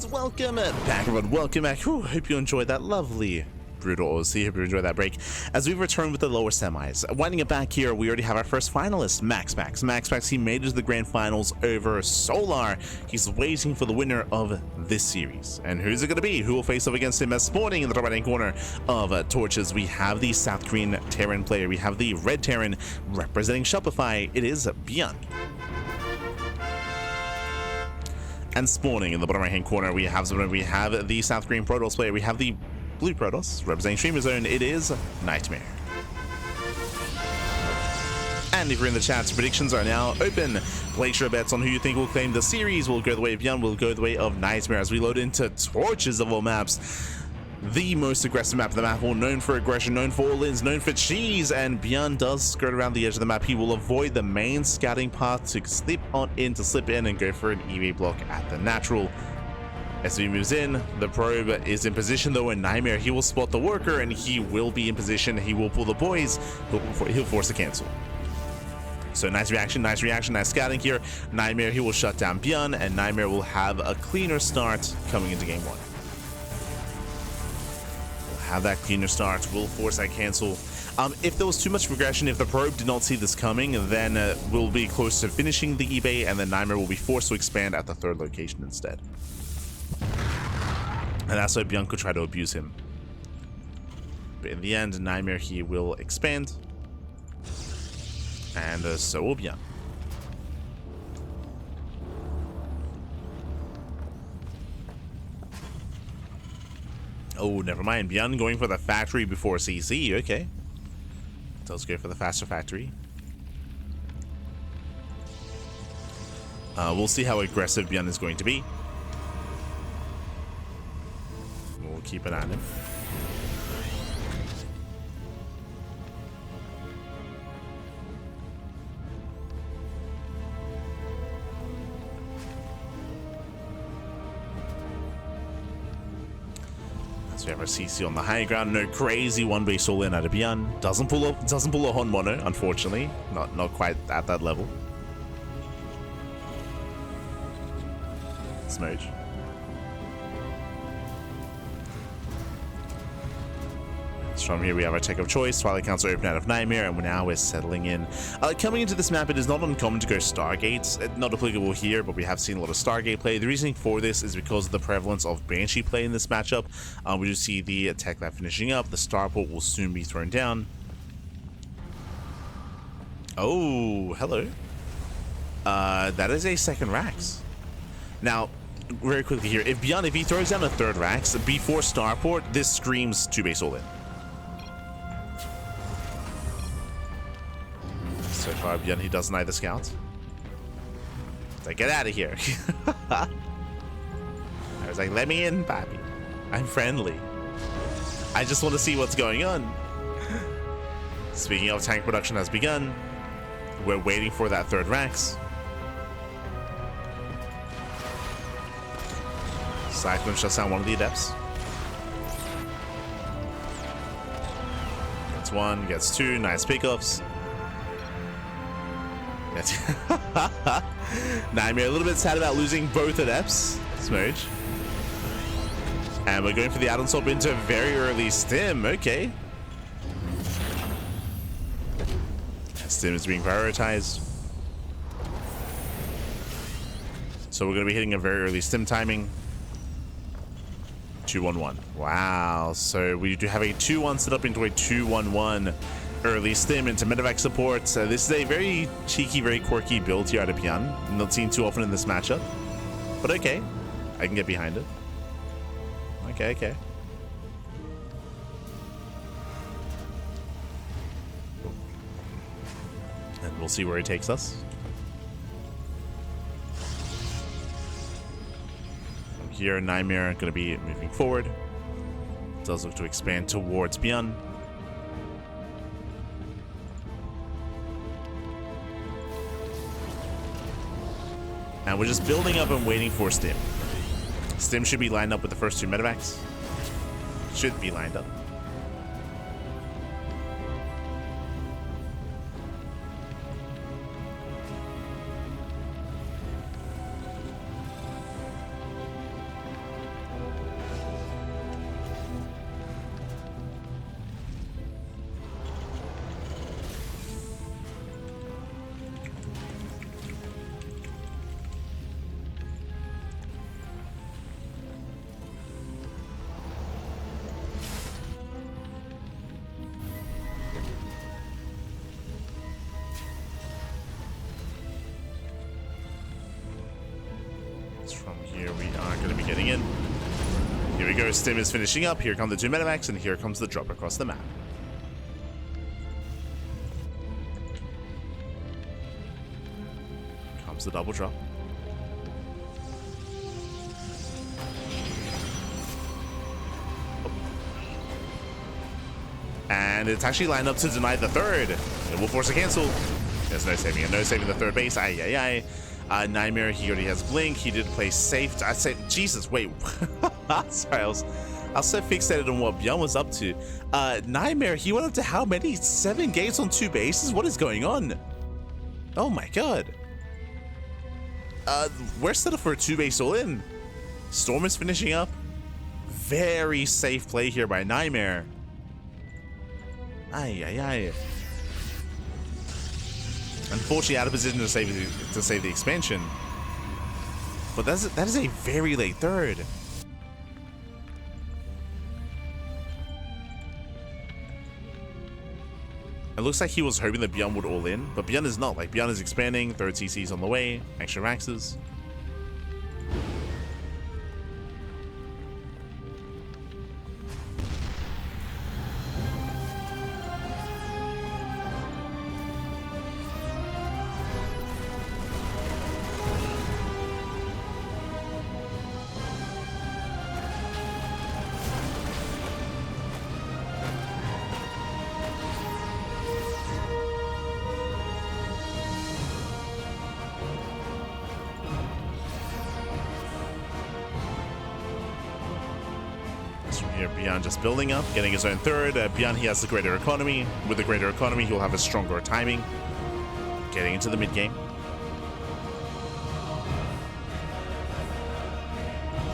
And welcome back, everyone. Welcome back. Whew, hope you enjoyed that lovely brutal OC. Hope you enjoyed that break. As we return with the lower semis, winding it back here, we already have our first finalist, Max. He made it to the grand finals over Solar. He's waiting for the winner of this series. And who's it going to be? Who will face up against him? As spawning in the right hand corner of torches, we have the South Korean Terran player. We have the red Terran representing Shopify. It is ByuN. And spawning in the bottom right hand corner, we have the South Korean Protoss player. We have the blue Protoss representing Streamer Zone. It is NightMare. And if you're in the chat, predictions are now open. Place your bets on who you think will claim the series. Will go the way of ByuN, will go the way of NightMare as we load into torches of all maps. The most aggressive map of the map, all known for aggression, known for all-ins, known for cheese, and ByuN does skirt around the edge of the map. He will avoid the main scouting path to slip in and go for an EV block at the natural. As he moves in, the probe is in position though, and NightMare, he will spot the worker and he will be in position. He will pull the boys, he'll force a cancel. So nice reaction, nice scouting here. NightMare, he will shut down ByuN, and NightMare will have a cleaner start coming into game one. Have that cleaner start, will force that cancel. If there was too much progression, if the probe did not see this coming, then we'll be close to finishing the eBay, and then NightMare will be forced to expand at the third location instead. And that's why ByuN could try to abuse him. But in the end, NightMare, he will expand, and so will ByuN. Oh, never mind. ByuN going for the factory before CC. Okay. Let's go for the faster factory. We'll see how aggressive ByuN is going to be. We'll keep an eye on him. We have our CC on the high ground. No crazy one base all in out of ByuN. Doesn't pull a Hon Mono, unfortunately. Not quite at that level. Smooch. So from here we have our tech of choice. Twilight Counts are open out of NightMare, and now we're settling in. Coming into this map, it is not uncommon to go Stargates. Not applicable here, but we have seen a lot of Stargate play. The reasoning for this is because of the prevalence of Banshee play in this matchup. We do see the tech lab finishing up. The starport will soon be thrown down. Oh, hello. That is a second Rax. Now, very quickly here, if ByuN, if he throws down a third Rax before starport, this screams 2-base all in. So far, ByuN, he doesn't either scout. It's like, get out of here. I was like, let me in, papi. I'm friendly. I just want to see what's going on. Speaking of, tank production has begun. We're waiting for that third Rax. Cyclone shuts down one of the adepts. Gets one, gets two, nice pickups. NightMare a little bit sad about losing both adepts. Smooch. And we're going for the add-on swap into very early stim. Okay. Stim is being prioritized. So we're going to be hitting a very early stim timing. 2-1-1. Wow. So we do have a 2-1 set up into a 2-1-1. Early stim into medevac support. This is a very cheeky, very quirky build here out of ByuN. Not seen too often in this matchup. But okay. I can get behind it. Okay. And we'll see where he takes us. From here, NightMare going to be moving forward. Does look to expand towards ByuN. And we're just building up and waiting for Stim. Stim should be lined up with the first two medevacs. Should be lined up. aren't going to be getting in. Here we go, Stim is finishing up. Here come the 2 medivacs, and here comes the drop across the map. Comes the double drop. And it's actually lined up to deny the third. It will force a cancel. There's no saving it. No saving the third base. Aye. NightMare, he already has Blink. He did play safe. I say, Jesus, wait. Sorry, I was so fixated on what ByuN was up to. NightMare, he went up to how many? 7 gates on 2 bases? What is going on? Oh my god. We're set up for a 2-base all-in. Storm is finishing up. Very safe play here by NightMare. Aye. Unfortunately, out of position to save the expansion. But that is a very late third. It looks like he was hoping that ByuN would all in, but ByuN is not. Like, ByuN is expanding, third CC is on the way, extra maxes. Here, ByuN just building up, getting his own third. ByuN, he has the greater economy. With the greater economy, he'll have a stronger timing. Getting into the mid game.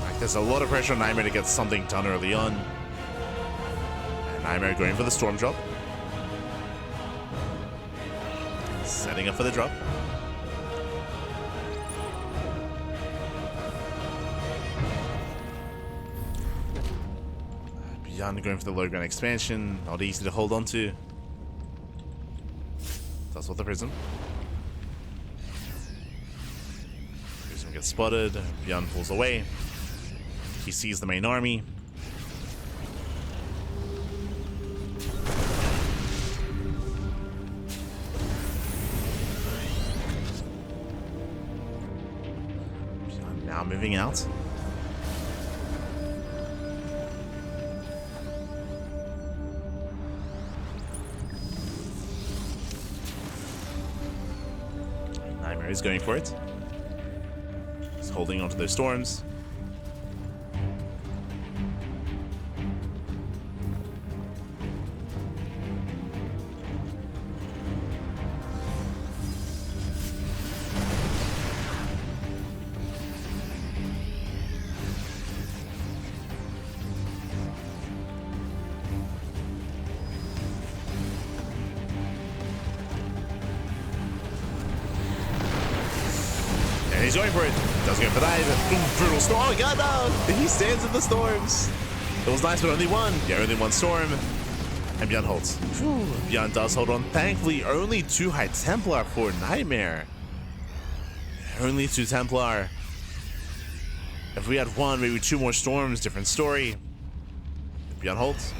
Like, there's a lot of pressure on NightMare to get something done early on. And NightMare going for the storm drop. Setting up for the drop. ByuN going for the low ground expansion, not easy to hold on to. That's what the Prism. Prism gets spotted, ByuN pulls away. He sees the main army. ByuN now moving out. He's going for it. He's holding onto those storms. He's going for it. Doesn't go for that. Brutal storm. Oh, God, no. He stands in the storms. It was nice, but only one. Yeah, only one storm. And ByuN holds. ByuN does hold on. Thankfully, only 2 High Templar for NightMare. Only 2 Templar. If we had 1, maybe 2 more storms, different story. ByuN holds.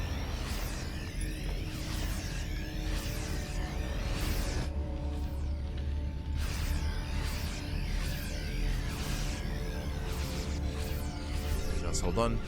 Hold on.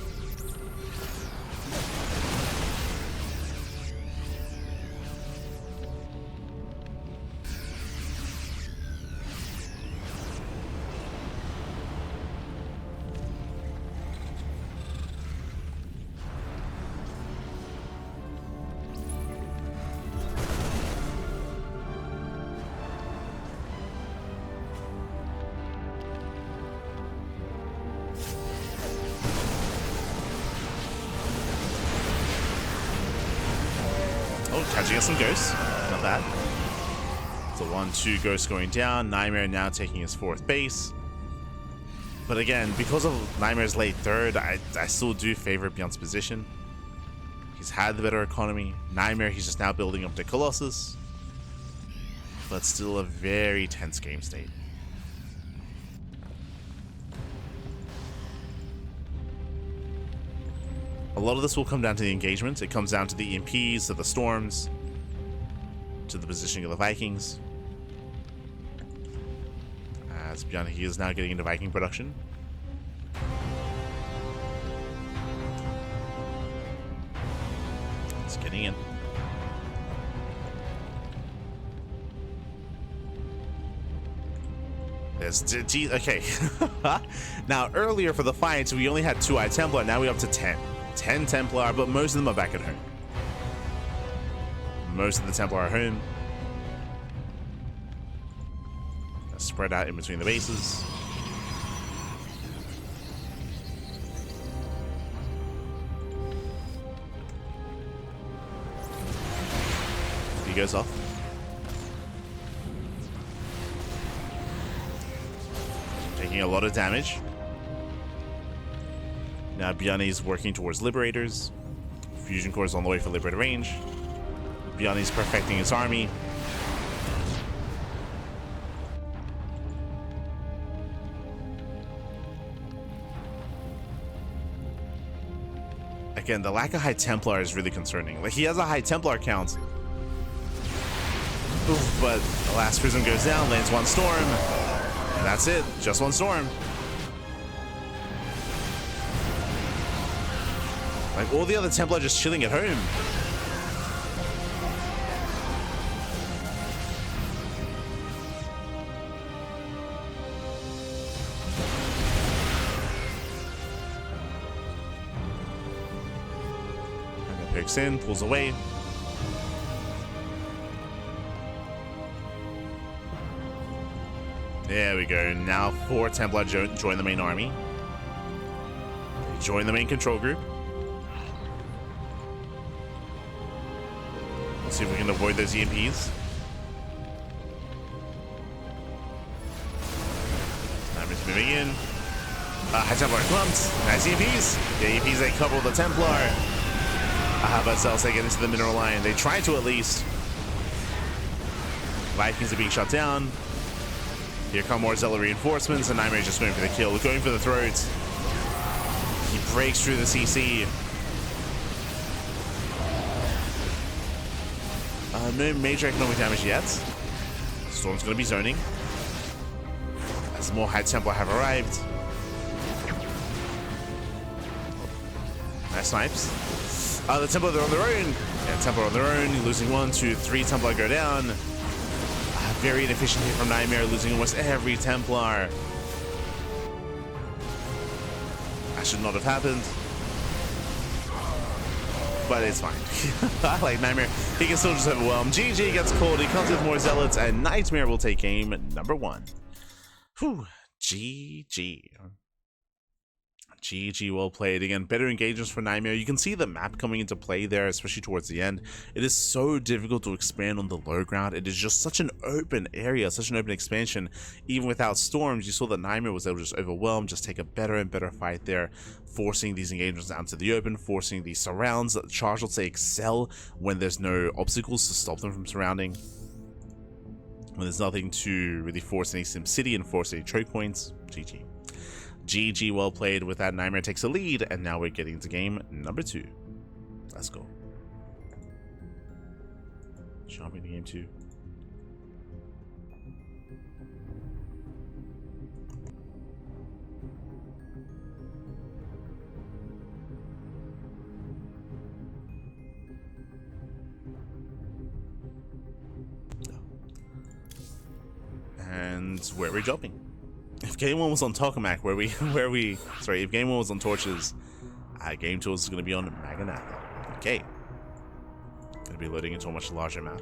Catching us some ghosts. Not bad. So 1-2 ghosts going down. NightMare now taking his 4th base. But again, because of NightMare's late third, I still do favor ByuN's position. He's had the better economy. NightMare, he's just now building up to Colossus. But still a very tense game state. A lot of this will come down to the engagement. It comes down to the EMPs, to the storms, to the positioning of the Vikings. As ByuN, he is now getting into Viking production. It's getting in. There's okay. Now earlier for the fights we only had 2 High Templar. Now we're up to 10. 10 Templar, but most of them are back at home. Most of the Templar are home. They're spread out in between the bases. He goes off. Taking a lot of damage. Now ByuN is working towards Liberators. Fusion Core is on the way for Liberator range. ByuN is perfecting his army. Again, the lack of High Templar is really concerning. Like, he has a High Templar count. Oof, but the last Prism goes down, lands 1 Storm. And that's it. Just 1 Storm. Like, all the other Templar just chilling at home. And then picks in, pulls away. There we go. Now 4 Templar join the main army. They join the main control group. Let's see if we can avoid those EMPs. NightMare's moving in. High Templar clumped. Nice EMPs. The EMPs, they couple the Templar. But Cells, they get into the mineral line. They try to at least. Vikings are being shut down. Here come more Zealot reinforcements, and NightMare just going for the kill, going for the throat. He breaks through the CC. No major economic damage yet. Storm's going to be zoning. As more High Templar have arrived. Nice snipes. The Templar, they're on their own. Yeah, Templar on their own. Losing 1, 2, 3 Templar go down. Very inefficient hit from NightMare, losing almost every Templar. That should not have happened. But it's fine. I like NightMare. He can still just overwhelm. GG gets called. He comes with more Zealots, and NightMare will take game number 1. Whew. GG. GG, well played. Again, better engagements for NightMare. You can see the map coming into play there, especially towards the end. It is so difficult to expand on the low ground. It is just such an open area, such an open expansion. Even without storms, you saw that NightMare was able to just overwhelm, just take a better and better fight there, forcing these engagements out to the open, forcing these surrounds. Charge, let's say, excel when there's no obstacles to stop them from surrounding. When there's nothing to really force any SimCity and force any choke points. GG. GG, well played. With that, NightMare takes a lead, and now we're getting into game number 2. Let's go. Jumping to game 2. And where we're jumping. If game 1 was on Tokamak, if game 1 was on Torches, game 2 is going to be on Maganatha. Okay. Going to be loading into a much larger map.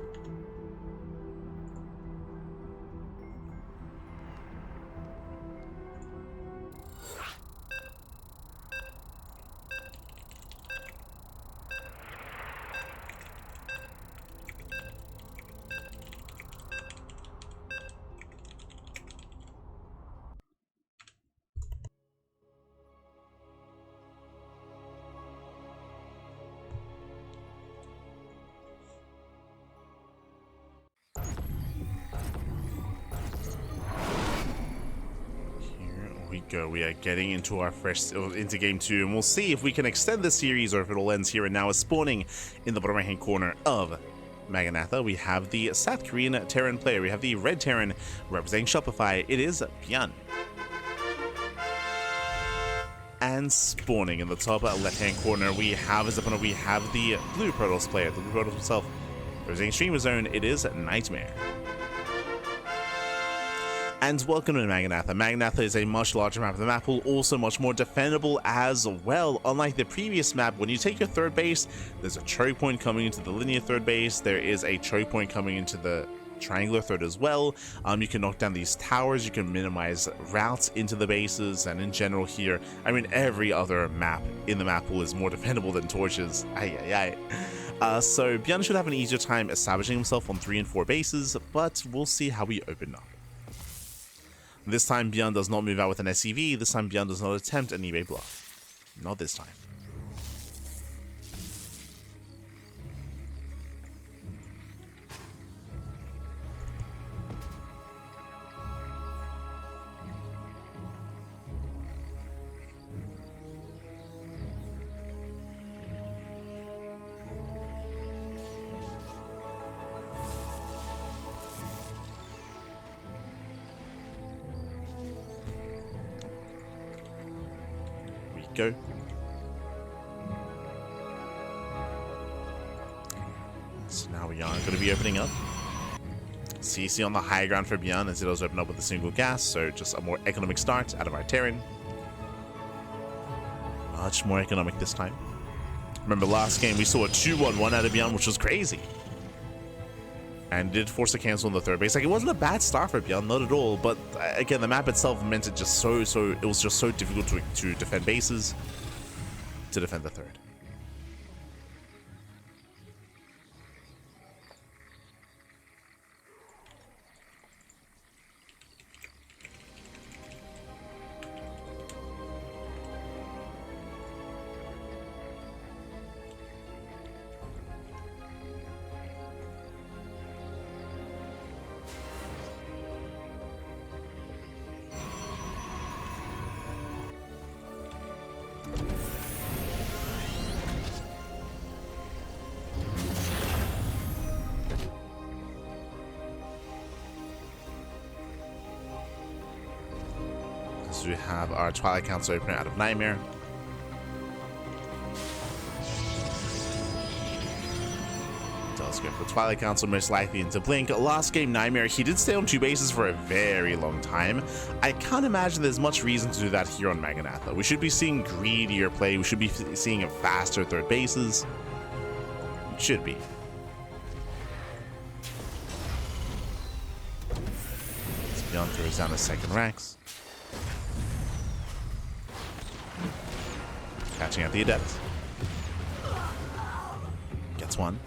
go. We are getting into our into game 2, and we'll see if we can extend the series or if it all ends here and now. Is spawning in the bottom right hand corner of Maganatha. We have the South Korean Terran player. We have the red Terran representing Shopify. It is ByuN. And spawning in the top left hand corner, we have as opponent, we have the blue Protoss player, the blue Protoss himself, representing Streamer Zone. It is NightMare. And welcome to Maganatha. Maganatha is a much larger map. The map will also much more defendable as well. Unlike the previous map, when you take your third base, there's a choke point coming into the linear third base. There is a choke point coming into the triangular third as well. You can knock down these towers. You can minimize routes into the bases. And in general here, I mean, every other map in the map pool is more defendable than Torches. So ByuN should have an easier time establishing himself on 3 and 4 bases, but we'll see how we open up. This time, ByuN does not move out with an SCV. This time, ByuN does not attempt an eBay bluff. Not this time. Go. So now we are going to be opening up. CC on the high ground for ByuN as it does open up with a single gas, so just a more economic start out of our Terran. Much more economic this time. Remember last game we saw a 2-1-1 out of ByuN, which was crazy. And did force a cancel on the third base. Like, it wasn't a bad start for ByuN, not at all. But again, the map itself meant it just it was just so difficult to defend bases, to defend the third. We have our Twilight Council opener out of NightMare. Does go for Twilight Council, most likely into Blink. Last game, NightMare, he did stay on 2 bases for a very long time. I can't imagine there's much reason to do that here on Maganatha. We should be seeing greedier play. We should be seeing a faster third bases. It should be. ByuN throws down a second Rex. Catching out the Adept. Gets one.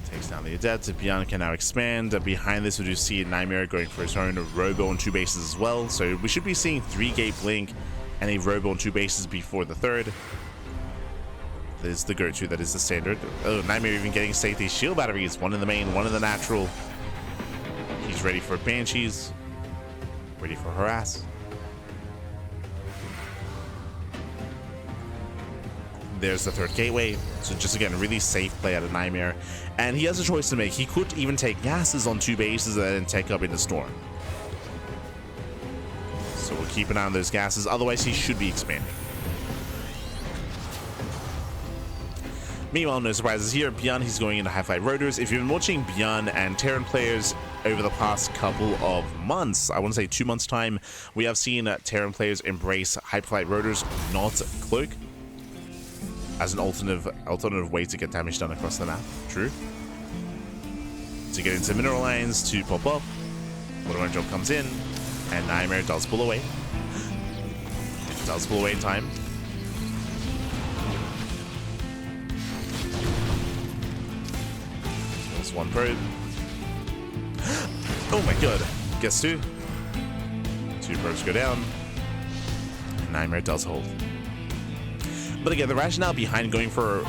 Takes down the Adept. ByuN can now expand. Behind this, we do see NightMare going for his own Robo on 2 bases as well. So we should be seeing 3-gate Blink and a Robo on 2 bases before the third. That is the go-to. That is the standard. Oh, NightMare even getting safety shield batteries. 1 in the main, 1 in the natural. He's ready for Banshees. Ready for Harass. There's the third gateway. So just again, a really safe play out of NightMare. And he has a choice to make. He could even take gases on 2 bases and then take up into Storm. So we'll keep an eye on those gases. Otherwise, he should be expanding. Meanwhile, no surprises here. ByuN, he's going into High-Flight Rotors. If you've been watching ByuN and Terran players over the past couple of months, I want to say 2 months' time, we have seen Terran players embrace Hyperflight Rotors, not Cloak, as an alternative way to get damage done across the map. True. To get into mineral lines, to pop up. Watermelon Drop comes in, and NightMare does pull away. Does pull away in time. There's 1 probe. Oh my god. Gets 2. 2 probes go down. NightMare does hold. But again, the rationale behind going for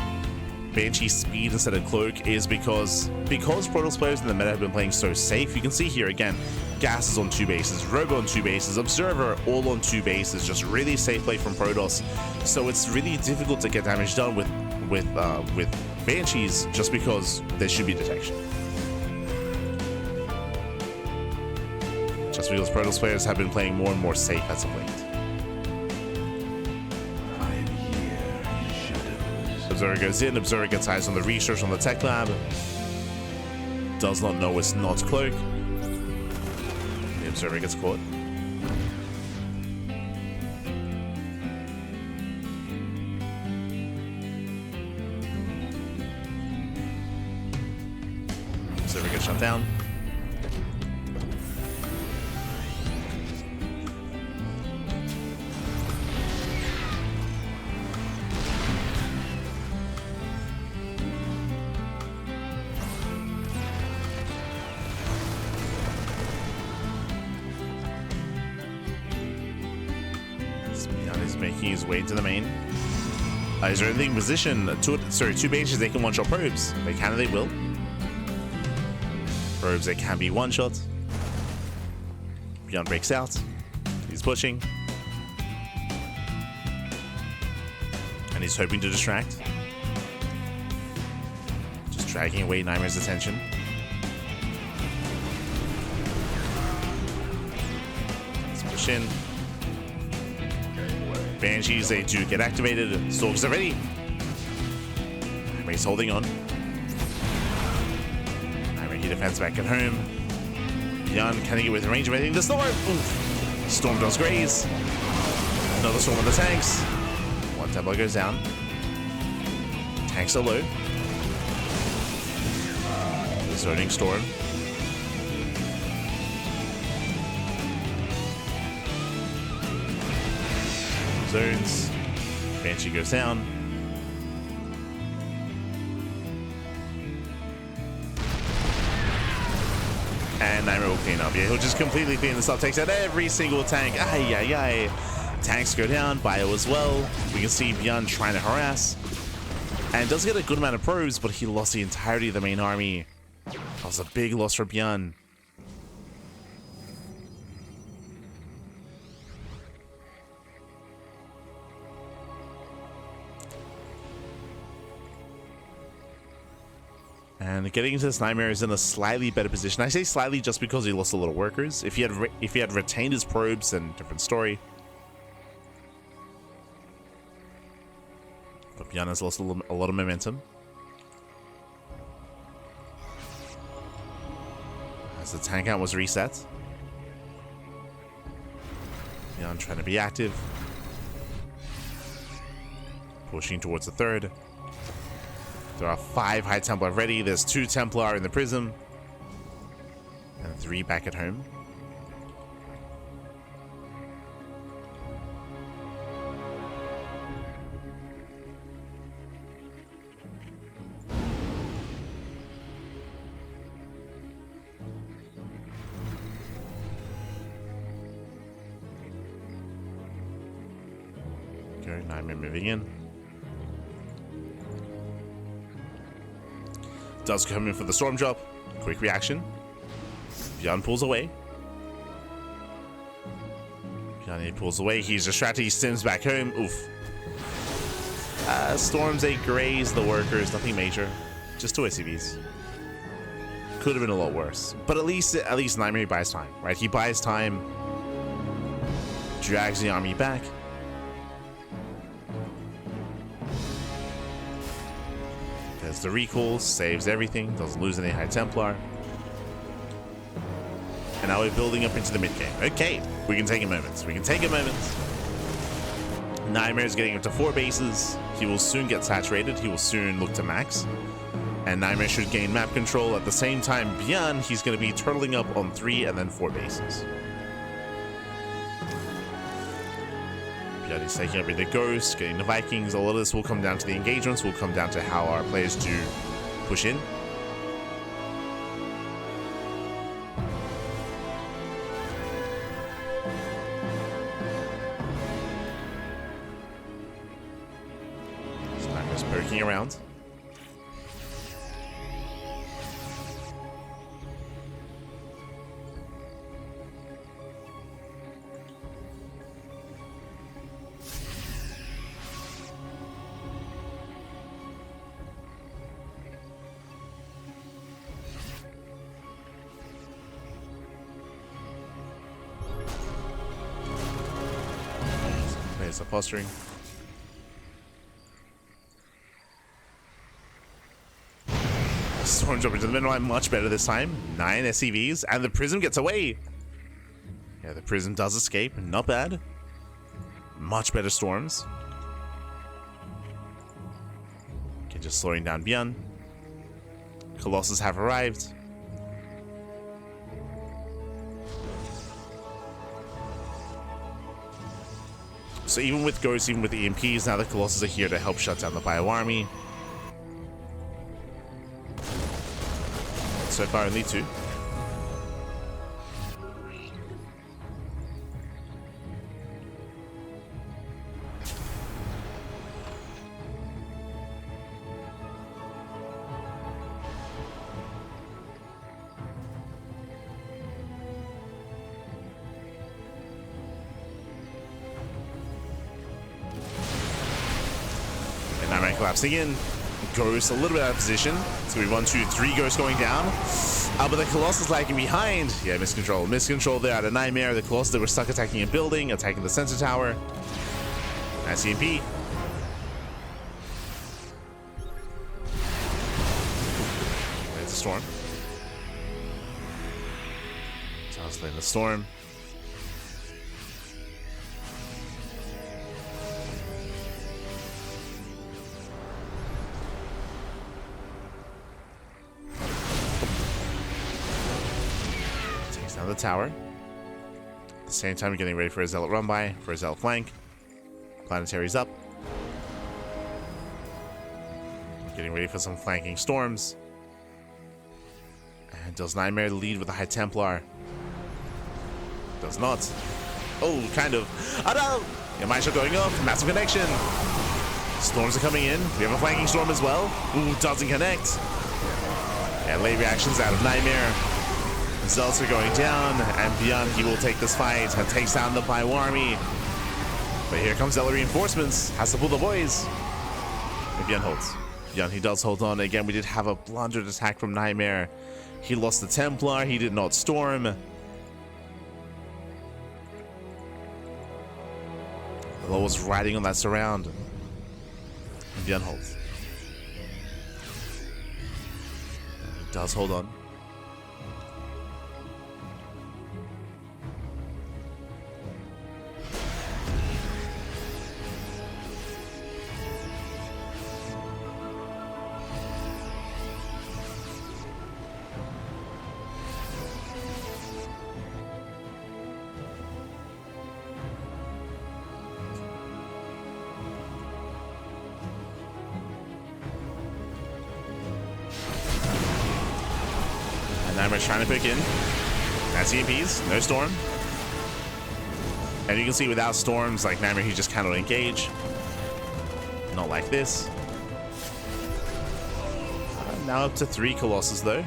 Banshee speed instead of cloak is because Protoss players in the meta have been playing so safe. You can see here again, Gas is on 2 bases, Robo on 2 bases, Observer all on 2 bases, just really safe play from Protoss. So it's really difficult to get damage done with Banshees just because there should be detection. Just because Protoss players have been playing more and more safe as of late. Observer goes in, Observer gets eyes on the research on the tech lab. Does not know it's not cloak. The Observer gets caught. Observer gets shut down. Making his way to the main. Is there anything in position? Two Banshees, they can one-shot probes. They can and they will. Probes, they can be one-shot. ByuN breaks out. He's pushing. And he's hoping to distract. Just dragging away NightMare's attention. Let's push in. Banshees, they do get activated. Stalks are ready. NightMare's holding on. NightMare he defends back at home. ByuN, can he get within range of anything? The Storm! Oof. Storm does graze. Another Storm on the tanks. One Templar goes down. Tanks are low. Zoning Storm. Zones. Banshee goes down. And NightMare will clean up. Yeah, he'll just completely clean this up. Takes out every single tank. Ay, ay, ay. Tanks go down. Bio as well. We can see ByuN trying to harass. And does get a good amount of probes, but he lost the entirety of the main army. That was a big loss for ByuN. And getting into this NightMare is in a slightly better position. I say slightly just because he lost a lot of workers. If he had retained his probes, then different story. But ByuN has lost a lot of momentum. As the tank count was reset. ByuN trying to be active. Pushing towards the third. There are 5 High Templar ready. There's 2 Templar in the Prism. And 3 back at home. Okay, NightMare moving in. Does come in for the storm drop. Quick reaction. ByuN pulls away. ByuN pulls away. He's distracted. He sims back home. Oof. Storms, they graze the workers. Nothing major. Just 2 SCVs. Could have been a lot worse. But at least NightMare buys time, right? He buys time. Drags the army back. There's the recall, saves everything, doesn't lose any High Templar. And now we're building up into the mid game. Okay, we can take a moment. We can take a moment. NightMare is getting up to 4 bases. He will soon get saturated. He will soon look to max. And NightMare should gain map control. At the same time, ByuN, he's going to be turtling up on 3 and then 4 bases. ByuN is taking up the Ghost, getting the Vikings. A lot of this will come down to the engagements, will come down to how our players do push in. So NightMare's poking around. Players are posturing. Storm jumping to the middle line, much better this time. 9 SCVs, and the Prism gets away. Yeah, the Prism does escape, not bad. Much better storms. Okay, just slowing down ByuN. Colossus have arrived. So even with Ghosts, even with the EMPs, now the Colossus are here to help shut down the Bio army. So far only 2. And NightMare collapsing in. Ghost a little bit out of position. It's gonna be 1, 2, 3 Ghosts going down. But the Colossus lagging behind. Yeah, miscontrol. Miscontrol there out of NightMare. The Colossus that were stuck attacking a building, attacking the sensor tower. Nice EMP. There's a storm. So I was playing the storm. Down the tower. At the same time, getting ready for a Zealot run by, for a Zealot flank. Planetary's up. Getting ready for some flanking storms. And does NightMare lead with a High Templar? Does not. Oh, kind of. Oh no! Yeah, mine shot going off. Massive connection. Storms are coming in. We have a flanking storm as well. Ooh, doesn't connect. And late reactions out of NightMare. Zealots are going down, and ByuN, he will take this fight and takes down the Bio army. But here comes Zealot reinforcements. Has to pull the boys. And ByuN holds. ByuN, he does hold on. Again, we did have a blundered attack from NightMare. He lost the Templar. He did not storm. The Law was riding on that surround. And ByuN holds. He does hold on. NightMare trying to pick in. That's EMPs, no storm. And you can see without storms, like NightMare, he just cannot engage. Not like this. Now up to 3 Colossus though.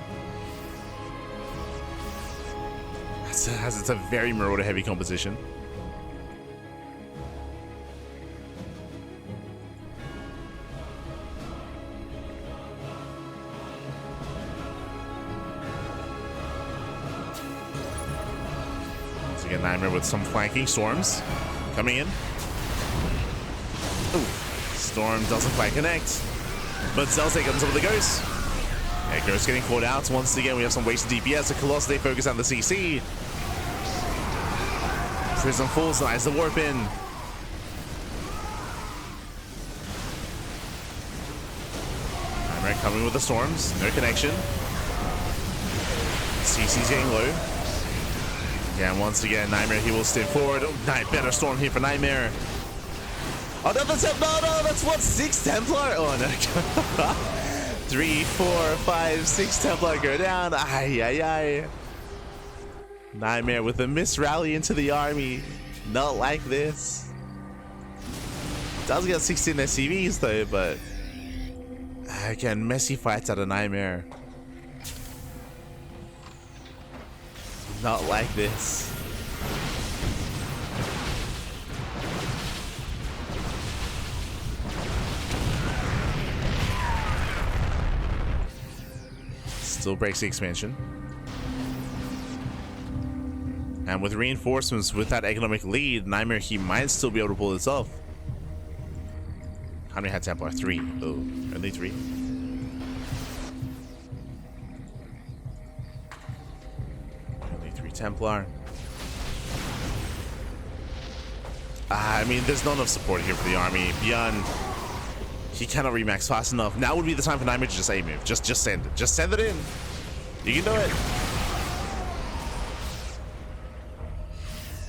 It's a very Marauder heavy composition. Once again, NightMare with some flanking storms coming in. Ooh, storm doesn't quite connect, but Zell's taking some of the ghosts. Yeah, Ghost getting caught out. Once again, we have some wasted DPS. The Colossus, they focus on the CC. Prism falls, nice the warp in. NightMare coming with the storms, no connection. CC's getting low. Yeah, and once again, NightMare, he will step forward. Oh, better storm here for NightMare. Oh, no, that's what, 6 Templar? Oh, no. 3, 4, 5, 6 Templar go down. Ay, ay, ay. NightMare with a misrally into the army. Not like this. Does get 16 SCVs though, but again, messy fights out of NightMare. Not like this. Still breaks the expansion. And with reinforcements, with that economic lead, NightMare, he might still be able to pull this off. How many had Templar? 3. Oh, only 3. Only 3 Templar. I mean, there's not enough support here for the army. ByuN, he cannot remax fast enough. Now would be the time for NightMare to just A-move. Just send it. Just send it in. You can do it.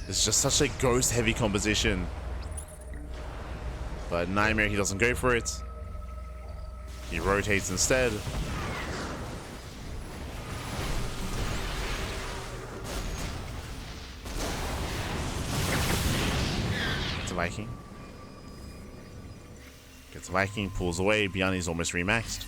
It's just such a ghost-heavy composition. But NightMare, he doesn't go for it. He rotates instead. Gets a Viking. Gets a Viking, pulls away. ByuN is almost remaxed.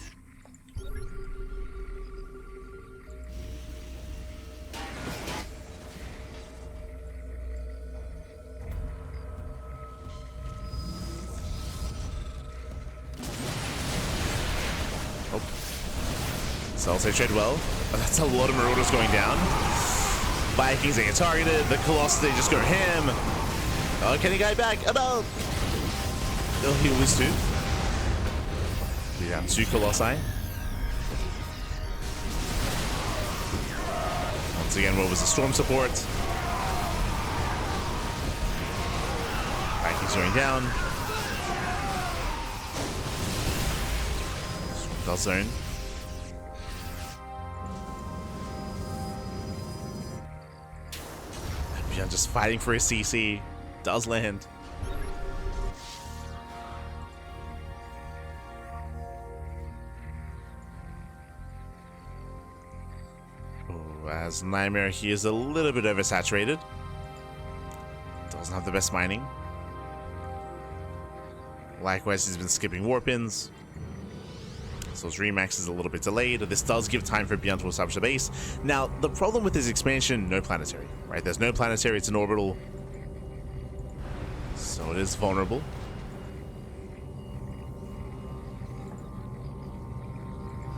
Also trade well, but that's a lot of Marauders going down. Vikings, they get targeted. The Colossus, they just go ham. Oh, can he guy back? Oh no! He'll lose 2. We got 2 Colossi. Once again, what was the Storm support? Vikings going down. Storm zone. ByuN just fighting for his CC. Does land. Oh, as NightMare, he is a little bit oversaturated. Doesn't have the best mining. Likewise, he's been skipping warp-ins. So his remax is a little bit delayed. This does give time for ByuN to establish a base. Now, the problem with his expansion, no planetary, right? There's no planetary, it's an orbital. So it is vulnerable.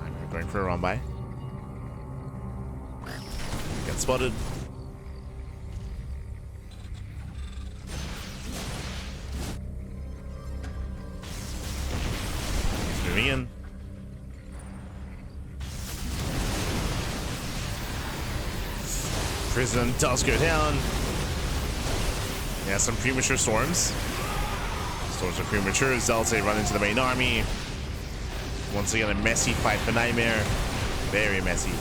I'm going for a run by. Get spotted. He's moving in. Prison does go down. Yeah, some premature storms. Storms are premature. Zelta run into the main army. Once again, a messy fight for NightMare. Very messy.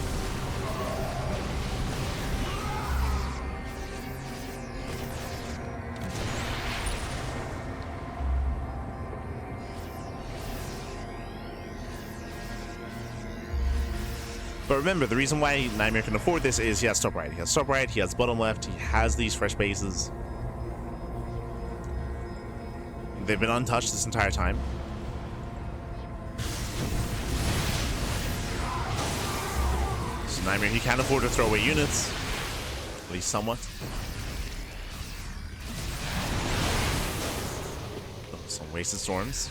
But remember, the reason why NightMare can afford this is he has top right. He has top right, he has bottom left, he has these fresh bases. They've been untouched this entire time. So NightMare, he can afford to throw away units. At least somewhat. Oh, some wasted storms.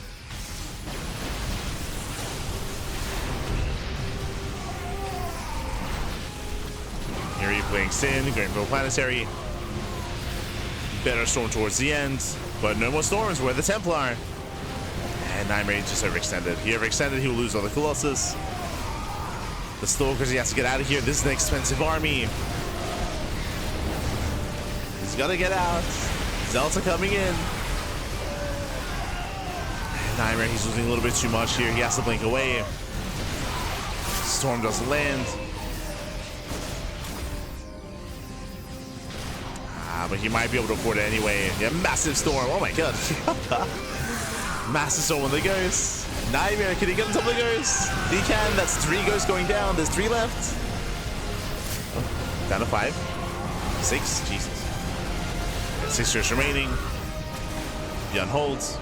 Here you're playing Sin, going for a planetary. Better storm towards the end, but no more storms. We're the Templar. And NightMare just overextended. He overextended, he will lose all the Colossus. The Stalkers, he has to get out of here. This is an expensive army. He's got to get out. Zelta coming in. NightMare, he's losing a little bit too much here. He has to blink away. Storm doesn't land. But he might be able to afford it anyway. Yeah, massive storm. Oh my god. Massive storm on the ghost. NightMare, can he get on top of the ghost? He can. That's 3 ghosts going down. There's 3 left. Oh, down to 5. 6. Jesus. Got 6 ghosts remaining. ByuN holds.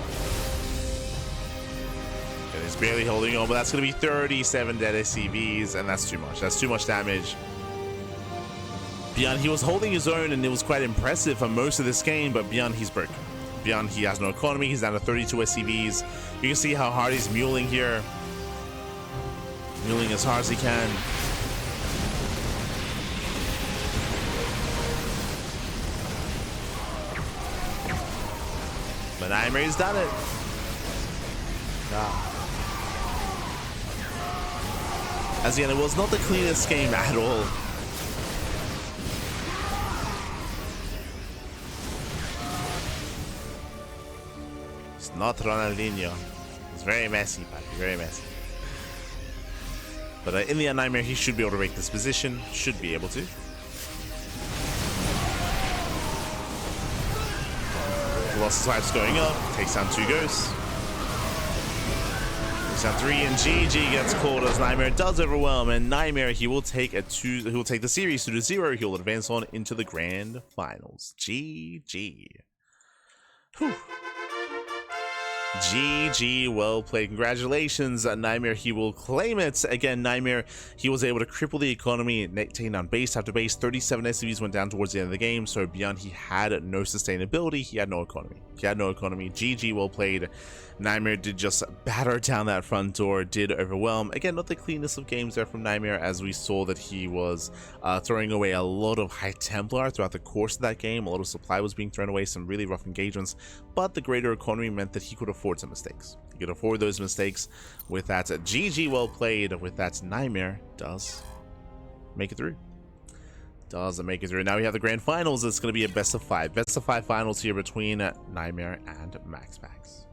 And he's barely holding on, but that's going to be 37 dead SCVs, and that's too much. That's too much damage. ByuN, he was holding his own, and it was quite impressive for most of this game, but ByuN, he's broken. ByuN, he has no economy. He's down to 32 SCVs. You can see how hard he's muling here. Muling as hard as he can. NightMare's done it. As again, it was not the cleanest game at all. It's not Ronaldinho. It's very messy, buddy. Very messy. But in the end, NightMare, he should be able to break this position. Should be able to. Velocity types going up. Takes down 2 ghosts. Takes down 3, and GG gets called as NightMare does overwhelm. And NightMare, he will take he will take the series 2-0. He will advance on into the grand finals. GG. Whew. GG, well played. Congratulations, NightMare. He will claim it. Again, NightMare, he was able to cripple the economy, taking down base after base. 37 SCVs went down towards the end of the game. So ByuN, he had no sustainability. He had no economy. GG, well played. NightMare did just batter down that front door, did overwhelm. Again, not the cleanest of games there from NightMare, as we saw that he was throwing away a lot of High Templar throughout the course of that game. A lot of supply was being thrown away, some really rough engagements, but the greater economy meant that he could afford some mistakes. He could afford those mistakes. With that, GG, well played. With that, NightMare does make it through. Now we have the grand finals. It's going to be a best of 5 finals here between NightMare and MaxPax.